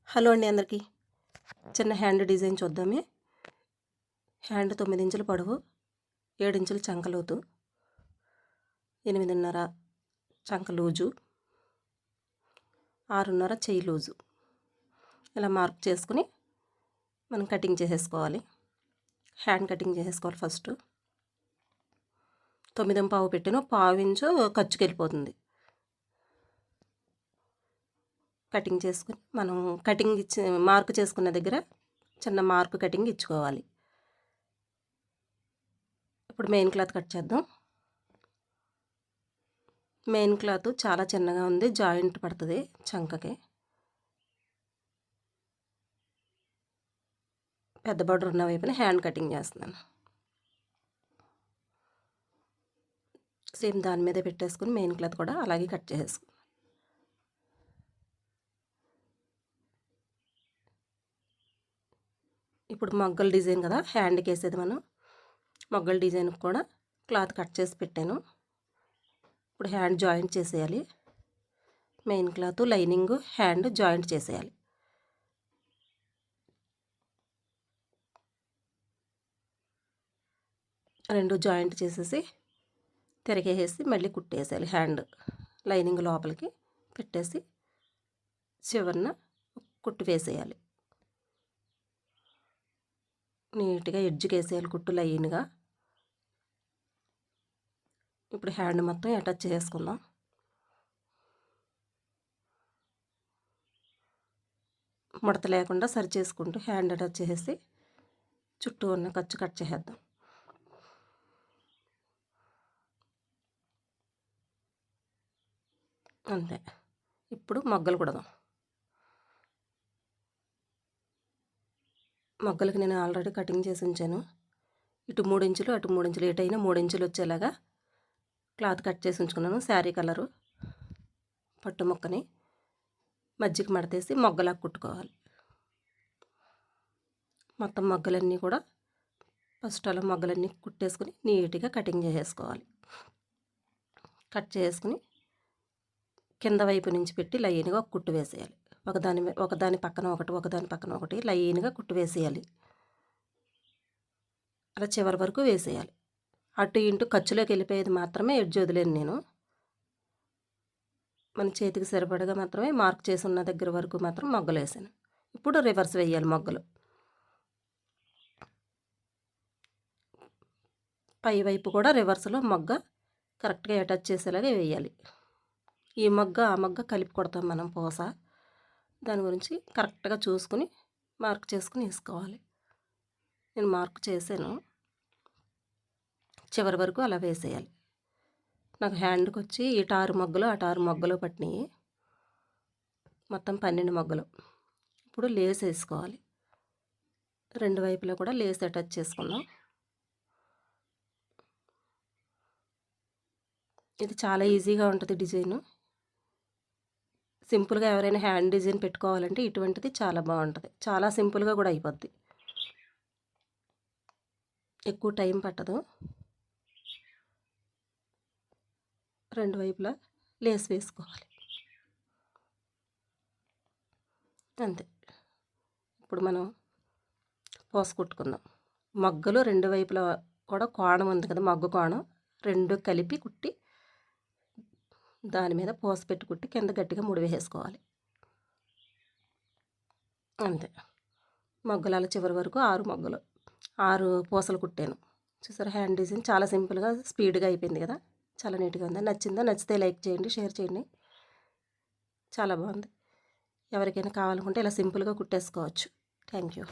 Hello అండి అందరికీ. చిన్న హ్యాండ్ డిజైన్ చూద్దామే. హ్యాండ్ 9 ఇంచుల పొడవు, 7 ఇంచుల చంక లోతు, 8.5 చంక లూజు, 6.5 చెయ్యి లూజు. ఇలా మార్క్ చేసుకుని మనం కటింగ్ చేసేసుకోవాలి. హ్యాండ్ కటింగ్ చేసేసుకోవాలి. ఫస్ట్ 9.5 పెట్టాను, 1/2 ఇంచు ఖర్చుకి వెళ్ళిపోతుంది. కటింగ్ చేసుకుని మనం కటింగ్ ఇచ్చి మార్క్ చేసుకున్న దగ్గర చిన్న మార్క్ కటింగ్ ఇచ్చుకోవాలి. ఇప్పుడు మెయిన్ క్లాత్ కట్ చేద్దాం. మెయిన్ క్లాత్ చాలా చిన్నగా ఉంది, జాయింట్ పడుతుంది చంకకి. పెద్ద బార్డర్ ఉన్న వైపున హ్యాండ్ కటింగ్ చేస్తున్నాను. సేమ్ దాని మీదే పెట్టేసుకుని మెయిన్ క్లాత్ కూడా అలాగే కట్ చేసేసుకుని ఇప్పుడు మొగ్గల డిజైన్ కదా హ్యాండ్కి వేసేది. మనం మొగ్గల డిజైన్కి కూడా క్లాత్ కట్ చేసి పెట్టాను. ఇప్పుడు హ్యాండ్ జాయింట్ చేసేయాలి. Main cloth, lining, hand joint చేసేయాలి. రెండు జాయింట్ చేసేసి తిరగేసి మళ్ళీ కుట్టేసేయాలి. హ్యాండ్ లైనింగ్ లోపలికి పెట్టేసి చివరన కుట్టు వేసేయాలి. నీట్గా ఎడ్జ్కి వేసేయాలి కుట్టు లైన్గా. ఇప్పుడు హ్యాండ్ మొత్తం అటాచ్ చేసుకుందాం. ముడత లేకుండా సరి చేసుకుంటూ హ్యాండ్ అటాచ్ చేసేసి చుట్టూ ఉన్న ఖర్చు కట్ చేసేద్దాం. అంతే. ఇప్పుడు మొగ్గలు కుడదాం. మొగ్గలకి నేను ఆల్రెడీ కటింగ్ చేసి ఉంచాను. ఇటు 3 ఇంచులు అటు 3 ఇంచులు, ఎటైనా 3 ఇంచులు వచ్చేలాగా క్లాత్ కట్ చేసి ఉంచుకున్నాను. శారీ కలరు పట్టు ముక్కని మధ్యకి మడతేసి మొగ్గలా కుట్టుకోవాలి. మొత్తం మొగ్గలన్నీ కూడా ఫస్ట్ అలా మొగ్గలన్నీ కుట్టేసుకుని నీట్గా కటింగ్ చేసేసుకోవాలి. కట్ చేసుకుని కింద వైపు నుంచి పెట్టి లైన్గా ఒక కుట్టు వేసేయాలి. ఒకదాని పక్కన ఒకటి లైన్గా కుట్టు వేసేయాలి. అలా చివరి వరకు వేసేయాలి. అటు ఇటు ఖర్చులోకి వెళ్ళిపోయేది మాత్రమే ఎడ్జ్ వదిలేను నేను. మన చేతికి సరిపడగా మాత్రమే మార్క్ చేసి ఉన్న దగ్గర వరకు మాత్రం మొగ్గలు వేసాను. ఇప్పుడు రివర్స్ వేయాలి. మొగ్గలు పై వైపు కూడా రివర్స్లో మొగ్గ కరెక్ట్గా అటాచ్ చేసేలాగా వేయాలి. ఈ మొగ్గ ఆ మొగ్గ కలిపి కొడతాం మనం పూస. దాని గురించి కరెక్ట్గా చూసుకుని మార్క్ చేసుకుని వేసుకోవాలి. నేను మార్క్ చేశాను. చివరి వరకు అలా వేసేయాలి. నాకు హ్యాండ్కి వచ్చి ఇటు 6 మొగ్గలు అటు 6 మొగ్గలు పట్టినాయి. మొత్తం 12 మొగ్గలు. ఇప్పుడు లేస్ వేసుకోవాలి. రెండు వైపులా కూడా లేస్ అటాచ్ చేసుకుందాం. ఇది చాలా ఈజీగా ఉంటుంది డిజైను. సింపుల్గా ఎవరైనా హ్యాండ్ డిజైన్ పెట్టుకోవాలంటే ఇటువంటిది చాలా బాగుంటుంది. చాలా సింపుల్గా కూడా అయిపోద్ది. ఎక్కువ టైం పట్టదు. రెండు వైపులా లేస్ వేసుకోవాలి. అంతే. ఇప్పుడు మనం పోస కుట్టుకుందాం. మొగ్గలు రెండు వైపులా కూడా కోణం ఉంది కదా, మొగ్గు కోణం రెండు కలిపి కుట్టి దాని మీద పూస పెట్టి కుట్టి కింద గట్టిగా ముడి వేసేసుకోవాలి. అంతే. మొగ్గలు అలా చివరి వరకు 6 పూసలు కుట్టాను. చూసారా హ్యాండ్ డిజైన్ చాలా సింపుల్గా స్పీడ్గా అయిపోయింది కదా. చాలా నీట్గా ఉంది. నచ్చిందా? నచ్చితే లైక్ చేయండి, షేర్ చేయండి. చాలా బాగుంది. ఎవరికైనా కావాలనుకుంటే ఇలా సింపుల్గా కుట్టేసుకోవచ్చు. Thank you.